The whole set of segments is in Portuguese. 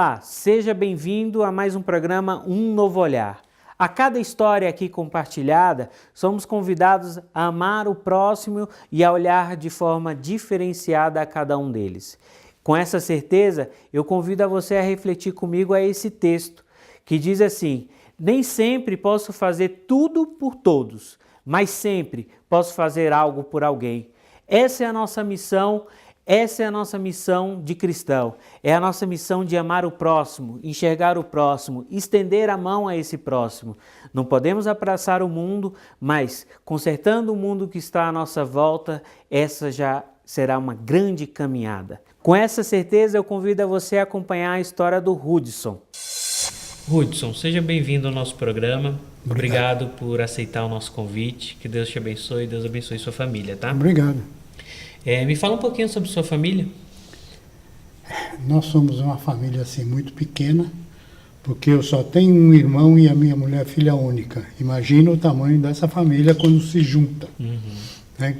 Olá, seja bem-vindo a mais um programa Um Novo Olhar. A cada história aqui compartilhada, somos convidados a amar o próximo e a olhar de forma diferenciada a cada um deles. Com essa certeza, eu convido a você a refletir comigo a esse texto, que diz assim: nem sempre posso fazer tudo por todos, mas sempre posso fazer algo por alguém. Essa é a nossa missão. Essa é a nossa missão de cristão, é a nossa missão de amar o próximo, enxergar o próximo, estender a mão a esse próximo. Não podemos abraçar o mundo, mas consertando o mundo que está à nossa volta, essa já será uma grande caminhada. Com essa certeza, eu convido a você a acompanhar a história do Hudson. Hudson, seja bem-vindo ao nosso programa. Obrigado por aceitar o nosso convite. Que Deus te abençoe e Deus abençoe sua família, tá? Obrigado. Me fala um pouquinho sobre sua família. Nós somos uma família assim muito pequena, porque eu só tenho um irmão e a minha mulher é filha única. Imagina o tamanho dessa família quando se junta.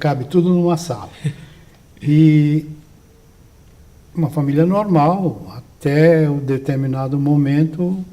Cabe tudo numa sala. E uma família normal, até um determinado momento,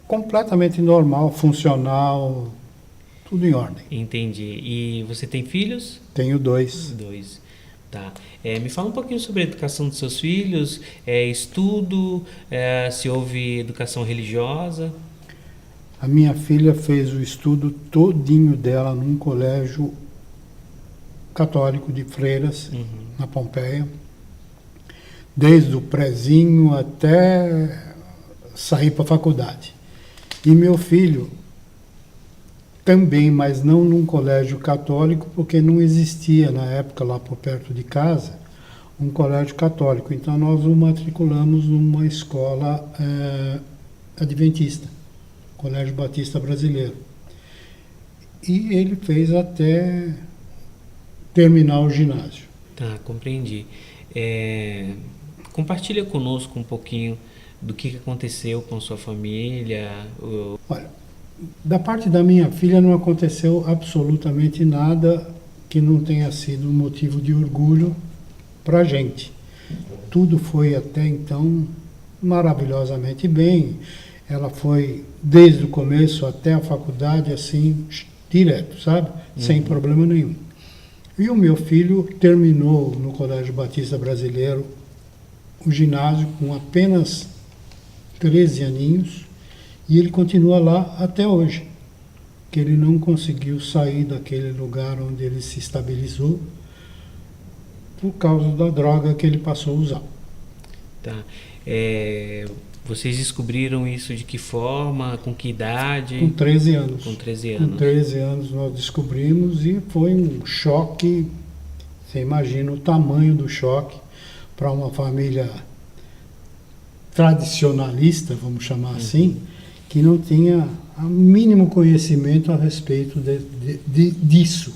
completamente normal, funcional, tudo em ordem. Entendi. E você tem filhos? Tenho dois. Tá. Me fala um pouquinho sobre a educação dos seus filhos, estudo, se houve educação religiosa. A minha filha fez o estudo todinho dela num colégio católico de freiras, na Pompeia, desde o prezinho até sair para a faculdade. E meu filho também, mas não num colégio católico, porque não existia na época, lá por perto de casa, um colégio católico. Então nós o matriculamos numa escola adventista, Colégio Batista Brasileiro. E ele fez até terminar o ginásio. Tá, compreendi. Compartilha conosco um pouquinho do que aconteceu com sua família. Olha, da parte da minha filha não aconteceu absolutamente nada que não tenha sido motivo de orgulho para a gente. Tudo foi até então maravilhosamente bem. Ela foi desde o começo até a faculdade assim, direto, sabe? Sem problema nenhum. E o meu filho terminou no Colégio Batista Brasileiro o ginásio com apenas 13 aninhos. E ele continua lá até hoje, que ele não conseguiu sair daquele lugar onde ele se estabilizou por causa da droga que ele passou a usar. Tá. Vocês descobriram isso de que forma, com que idade? Com 13 anos. Com 13 anos. Com 13 anos nós descobrimos e foi um choque. Você imagina o tamanho do choque para uma família tradicionalista, vamos chamar assim, que não tinha o mínimo conhecimento a respeito disso.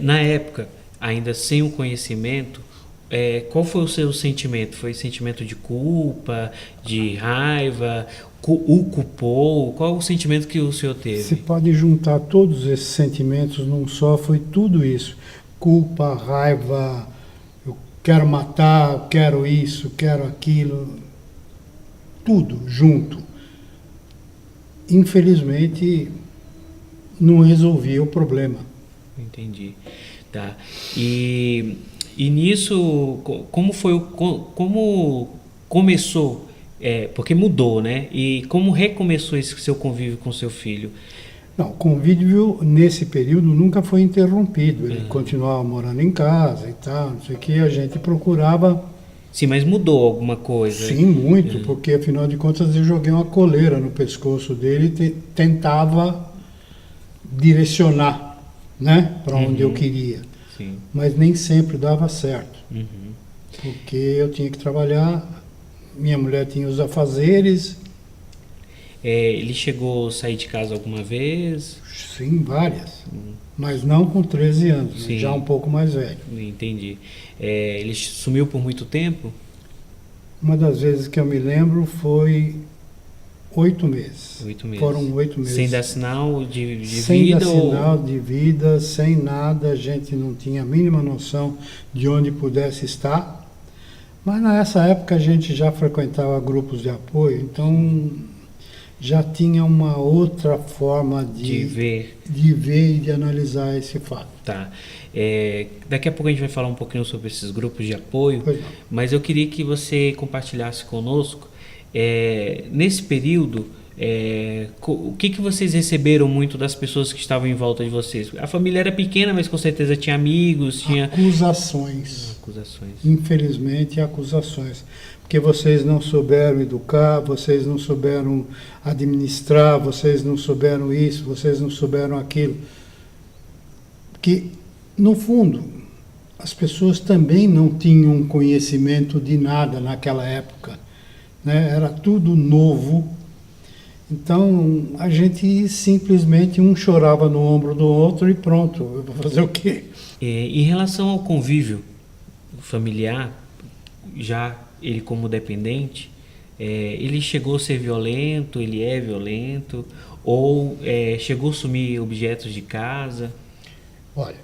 Na época, ainda sem o conhecimento, qual foi o seu sentimento? Foi sentimento de culpa, de raiva? O culpou? Qual o sentimento que o senhor teve? Se pode juntar todos esses sentimentos num só, foi tudo isso. Culpa, raiva, eu quero matar, eu quero isso, eu quero aquilo, tudo junto. Infelizmente, não resolvia o problema. Entendi. Tá. E nisso, como começou? Porque mudou, né? E como recomeçou esse seu convívio com seu filho? Não, o convívio nesse período nunca foi interrompido. Ele continuava morando em casa e tal, não sei o que. A gente procurava. Sim, mas mudou alguma coisa? Sim, muito, porque afinal de contas eu joguei uma coleira no pescoço dele e tentava direcionar, né, para onde eu queria. Sim. Mas nem sempre dava certo, porque eu tinha que trabalhar, minha mulher tinha os afazeres. Ele chegou a sair de casa alguma vez? Sim, várias. Mas não com 13 anos, Sim. Já um pouco mais velho. Entendi. Ele sumiu por muito tempo? Uma das vezes que eu me lembro foi 8 meses. 8 meses. Foram 8 meses. Sem dar sinal de vida? Sem dar sinal de vida, sem nada, a gente não tinha a mínima noção de onde pudesse estar. Mas nessa época a gente já frequentava grupos de apoio, então já tinha uma outra forma De ver. de ver e de analisar esse fato. Tá. Daqui a pouco a gente vai falar um pouquinho sobre esses grupos de apoio, Pois não. mas eu queria que você compartilhasse conosco, nesse período, o que vocês receberam muito das pessoas que estavam em volta de vocês? A família era pequena, mas com certeza tinha amigos, tinha Acusações. acusações. Infelizmente, acusações. Porque vocês não souberam educar, vocês não souberam administrar, vocês não souberam isso, vocês não souberam aquilo. Que, no fundo, as pessoas também não tinham conhecimento de nada naquela época, né? Era tudo novo. Então, a gente simplesmente um chorava no ombro do outro e pronto, eu vou fazer o quê? Em relação ao convívio familiar, já ele como dependente, ele chegou a ser violento, ele é violento, ou chegou a sumir objetos de casa? Olha,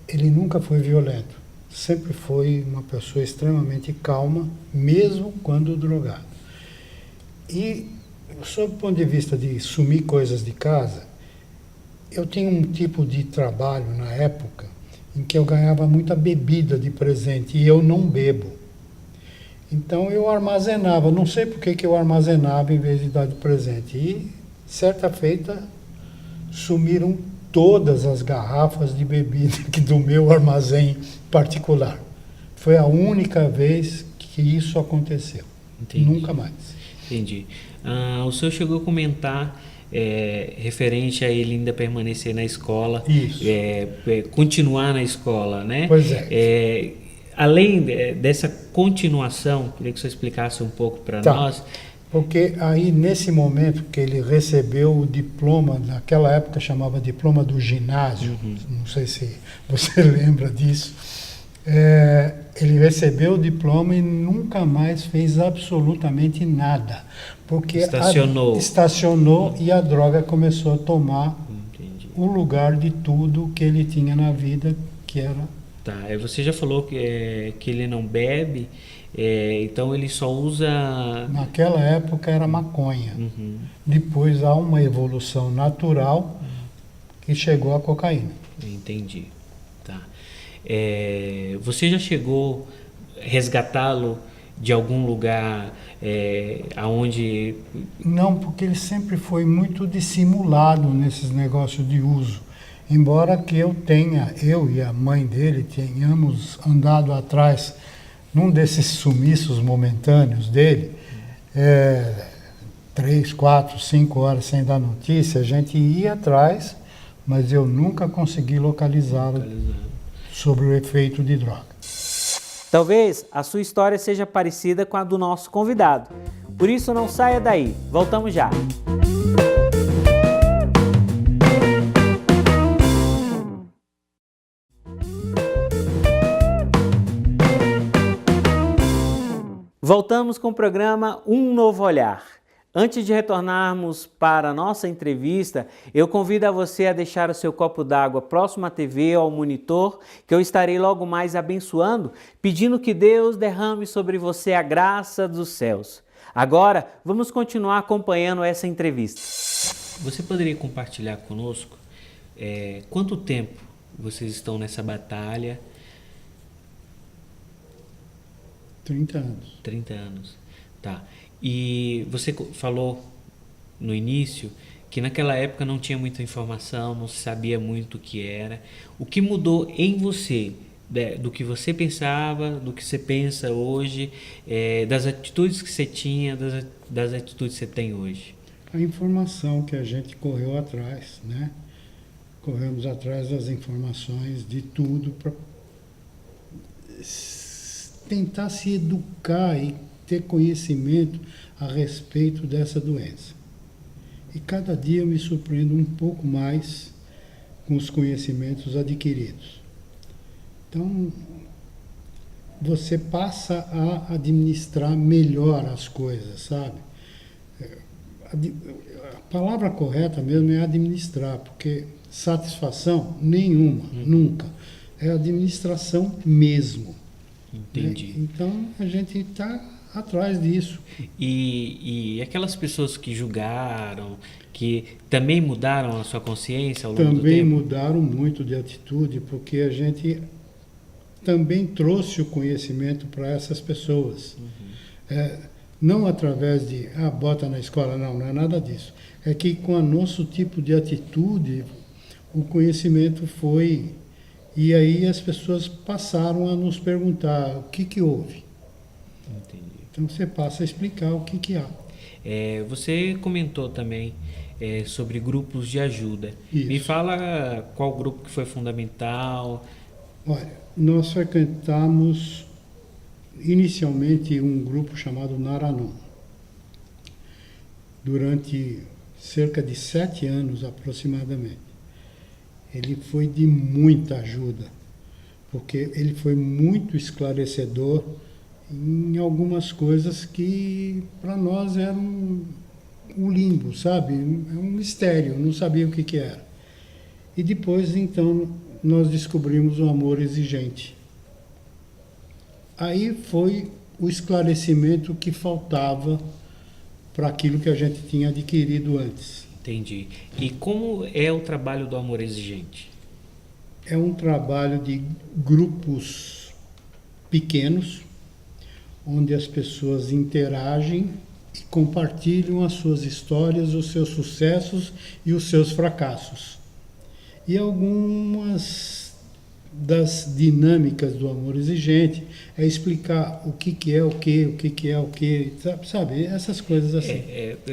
ele nunca foi violento. Sempre foi uma pessoa extremamente calma, mesmo quando drogado. E, sob o ponto de vista de sumir coisas de casa, eu tinha um tipo de trabalho na época em que eu ganhava muita bebida de presente e eu não bebo. Então eu armazenava, não sei por que eu armazenava em vez de dar de presente. E, certa feita, sumiram todas as garrafas de bebida do meu armazém particular. Foi a única vez que isso aconteceu. Entendi. Nunca mais. Entendi. O senhor chegou a comentar referente a ele ainda permanecer na escola, Isso. continuar na escola, né? Pois é. Além dessa continuação, queria que o senhor explicasse um pouco para nós. Porque aí, nesse momento que ele recebeu o diploma, naquela época chamava diploma do ginásio, não sei se você lembra disso, ele recebeu o diploma e nunca mais fez absolutamente nada. Porque estacionou e a droga começou a tomar o lugar de tudo que ele tinha na vida, que era... Tá, você já falou que ele não bebe, então ele só usa... Naquela época era maconha. Depois há uma evolução natural que chegou à cocaína. Entendi. Tá. Você já chegou a resgatá-lo de algum lugar aonde... Não, porque ele sempre foi muito dissimulado nesses negócios de uso. Embora que eu e a mãe dele tenhamos andado atrás num desses sumiços momentâneos dele, 3, 4, 5 horas sem dar notícia, a gente ia atrás, mas eu nunca consegui localizá-lo sobre o efeito de droga. Talvez a sua história seja parecida com a do nosso convidado. Por isso, não saia daí. Voltamos já. Voltamos com o programa Um Novo Olhar. Antes de retornarmos para a nossa entrevista, eu convido a você a deixar o seu copo d'água próximo à TV ou ao monitor, que eu estarei logo mais abençoando, pedindo que Deus derrame sobre você a graça dos céus. Agora, vamos continuar acompanhando essa entrevista. Você poderia compartilhar conosco quanto tempo vocês estão nessa batalha? 30 anos. 30 anos, tá. E você falou no início que naquela época não tinha muita informação, não se sabia muito o que era. O que mudou em você, do que você pensava, do que você pensa hoje, das atitudes que você tinha, das atitudes que você tem hoje? A informação que a gente correu atrás, né? Corremos atrás das informações de tudo para tentar se educar e ter conhecimento a respeito dessa doença. E cada dia eu me surpreendo um pouco mais com os conhecimentos adquiridos. Então, você passa a administrar melhor as coisas, sabe? A palavra correta mesmo é administrar, porque satisfação nenhuma, nunca. É administração mesmo. Entendi. Né? Então a gente está atrás disso. E aquelas pessoas que julgaram, que também mudaram a sua consciência ao longo do Também tempo? mudaram muito de atitude, porque a gente também trouxe o conhecimento para essas pessoas. Não através de, bota na escola, não é nada disso. É que com o nosso tipo de atitude, o conhecimento foi. E aí as pessoas passaram a nos perguntar o que houve. Entendi. Então você passa a explicar o que há. Você comentou também sobre grupos de ajuda. Isso. Me fala qual grupo que foi fundamental. Olha, nós frequentamos inicialmente um grupo chamado Naranon. Durante cerca de 7 anos aproximadamente. Ele foi de muita ajuda, porque ele foi muito esclarecedor em algumas coisas que para nós eram um limbo, sabe? É um mistério, não sabia o que era. E depois, então, nós descobrimos o amor exigente. Aí foi o esclarecimento que faltava para aquilo que a gente tinha adquirido antes. Entendi. E como é o trabalho do amor exigente? É um trabalho de grupos pequenos, onde as pessoas interagem e compartilham as suas histórias, os seus sucessos e os seus fracassos. E algumas das dinâmicas do amor exigente é explicar o que é o que é o que, sabe? Essas coisas assim.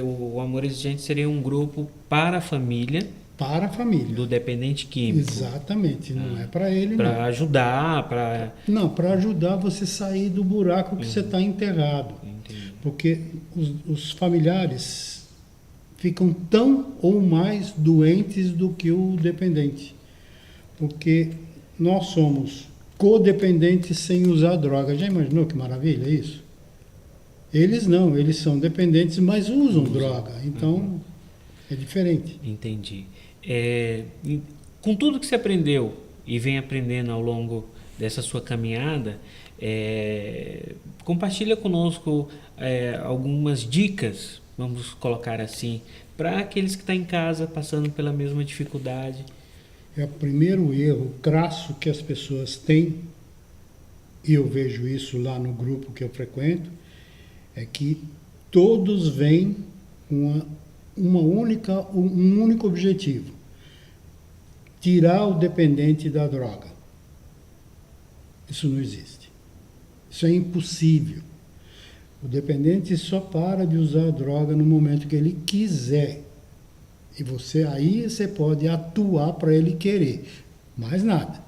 O amor exigente seria um grupo para a família. Para a família. Do dependente químico. Exatamente, não é para ele, não. Para Para ajudar, para... Não, para ajudar você sair do buraco que você está enterrado. Entendi. Porque os familiares ficam tão ou mais doentes do que o dependente. Porque nós somos codependentes sem usar droga. Já imaginou que maravilha isso? Eles não, eles são dependentes, mas usam droga. Então, é diferente. Entendi. Com tudo que você aprendeu e vem aprendendo ao longo dessa sua caminhada, compartilha conosco algumas dicas, vamos colocar assim, para aqueles que estão em casa passando pela mesma dificuldade. É o primeiro erro crasso que as pessoas têm, e eu vejo isso lá no grupo que eu frequento, é que todos vêm com um único objetivo: tirar o dependente da droga. Isso não existe. Isso é impossível. O dependente só para de usar a droga no momento que ele quiser. E aí você pode atuar para ele querer. Mais nada.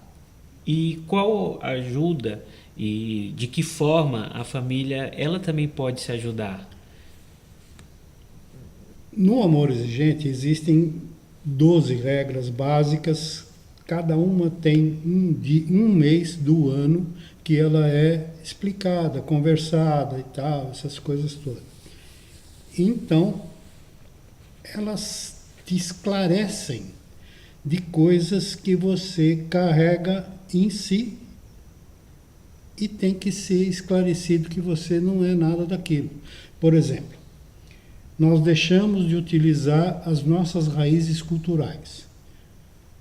E qual ajuda e de que forma a família ela também pode se ajudar? No amor exigente existem 12 regras básicas, cada uma tem um mês do ano que ela é explicada, conversada e tal, essas coisas todas. Então, elas te esclarecem de coisas que você carrega em si e tem que ser esclarecido que você não é nada daquilo. Por exemplo, nós deixamos de utilizar as nossas raízes culturais.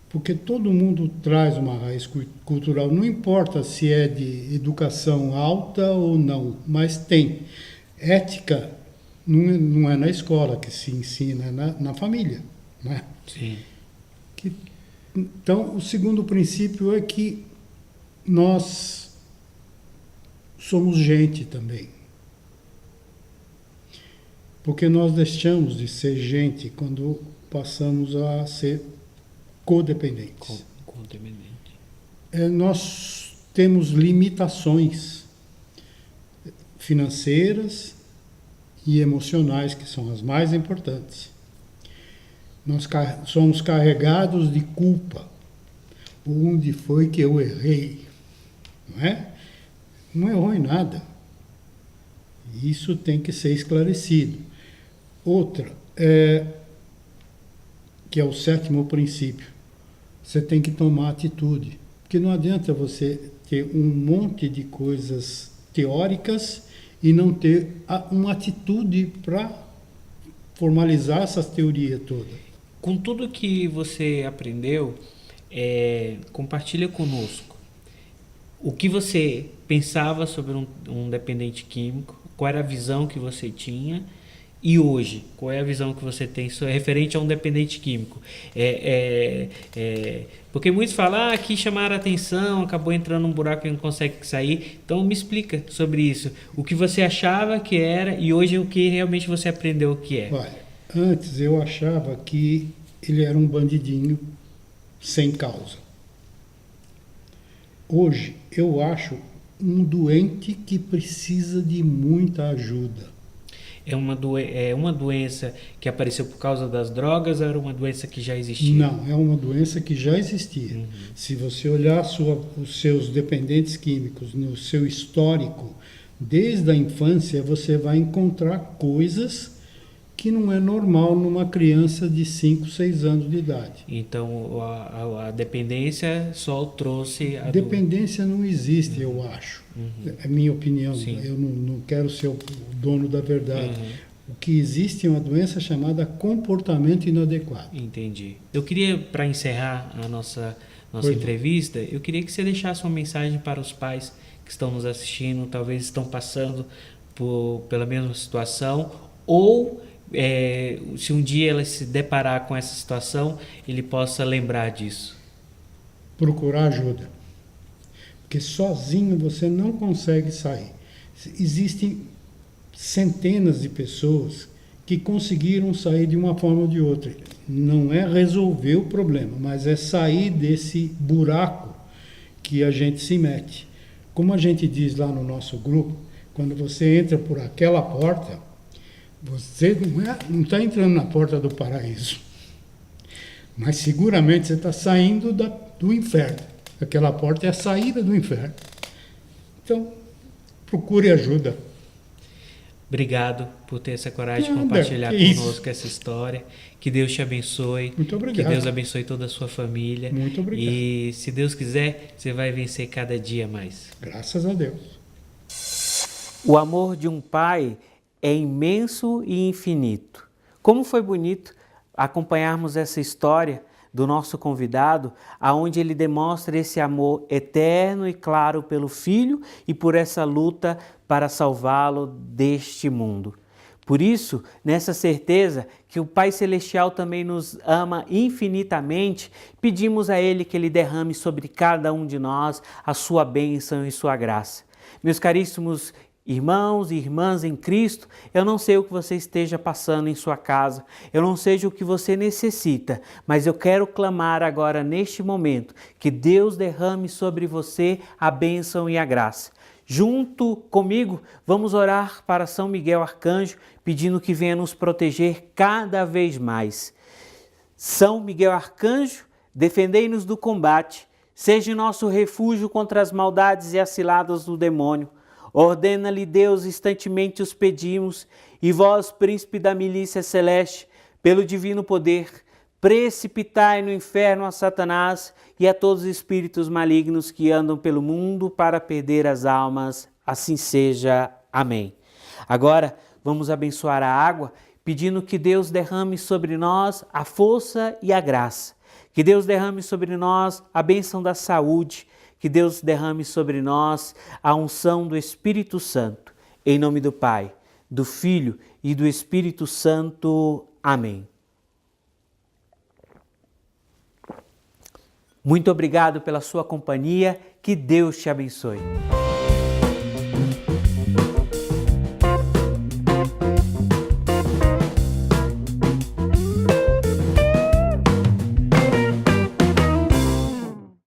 Porque todo mundo traz uma raiz cultural, não importa se é de educação alta ou não, mas tem. Ética não é na escola que se ensina, é na família. Não é? Sim. Então, o segundo princípio é que nós somos gente também. Porque nós deixamos de ser gente quando passamos a ser codependentes. Codependente. Nós temos limitações financeiras e emocionais, que são as mais importantes. Nós somos carregados de culpa. Onde foi que eu errei? Não é? Não errou em nada. Isso tem que ser esclarecido. Outra, que é o 7º princípio. Você tem que tomar atitude. Porque não adianta você ter um monte de coisas teóricas e não ter uma atitude para formalizar essas teorias todas. Com tudo que você aprendeu, compartilha conosco o que você pensava sobre um dependente químico, qual era a visão que você tinha e hoje, qual é a visão que você tem referente a um dependente químico. Porque muitos falam, aqui chamaram a atenção, acabou entrando num buraco e não consegue sair. Então me explica sobre isso, o que você achava que era e hoje o que realmente você aprendeu que é. Olha, antes eu achava que ele era um bandidinho sem causa. Hoje eu acho um doente que precisa de muita ajuda. É uma doença que apareceu por causa das drogas ou era uma doença que já existia? Não, é uma doença que já existia. Uhum. Se você olhar os seus dependentes químicos no seu histórico, desde a infância você vai encontrar coisas que não é normal numa criança de 5, 6 anos de idade. Então, a dependência só trouxe... Dependência não existe, eu acho. É minha opinião. Sim. Eu não quero ser o dono da verdade. O que existe é uma doença chamada comportamento inadequado. Entendi. Eu queria, para encerrar a nossa entrevista, eu queria que você deixasse uma mensagem para os pais que estão nos assistindo, talvez estão passando pela mesma situação, ou... se um dia ela se deparar com essa situação, ele possa lembrar disso. Procurar ajuda. Porque sozinho você não consegue sair. Existem centenas de pessoas que conseguiram sair de uma forma ou de outra. Não é resolver o problema, mas é sair desse buraco que a gente se mete. Como a gente diz lá no nosso grupo, quando você entra por aquela porta, você não está entrando na porta do paraíso, mas seguramente você está saindo do inferno. Aquela porta é a saída do inferno. Então, procure ajuda. Obrigado por ter essa coragem de compartilhar conosco essa história. Que Deus te abençoe. Muito obrigado. Que Deus abençoe toda a sua família. Muito obrigado. E se Deus quiser, você vai vencer cada dia mais. Graças a Deus. O amor de um pai é imenso e infinito. Como foi bonito acompanharmos essa história do nosso convidado, aonde ele demonstra esse amor eterno e claro pelo filho e por essa luta para salvá-lo deste mundo. Por isso, nessa certeza que o Pai Celestial também nos ama infinitamente, pedimos a Ele que Ele derrame sobre cada um de nós a sua bênção e sua graça. Meus caríssimos irmãos e irmãs em Cristo, eu não sei o que você esteja passando em sua casa, eu não sei o que você necessita, mas eu quero clamar agora neste momento que Deus derrame sobre você a bênção e a graça. Junto comigo, vamos orar para São Miguel Arcanjo, pedindo que venha nos proteger cada vez mais. São Miguel Arcanjo, defendei-nos do combate, seja nosso refúgio contra as maldades e as ciladas do demônio. Ordena-lhe Deus, instantemente os pedimos, e vós, príncipe da milícia celeste, pelo divino poder, precipitai no inferno a Satanás e a todos os espíritos malignos que andam pelo mundo para perder as almas. Assim seja. Amém. Agora, vamos abençoar a água, pedindo que Deus derrame sobre nós a força e a graça. Que Deus derrame sobre nós a bênção da saúde. Que Deus derrame sobre nós a unção do Espírito Santo. Em nome do Pai, do Filho e do Espírito Santo. Amém. Muito obrigado pela sua companhia. Que Deus te abençoe.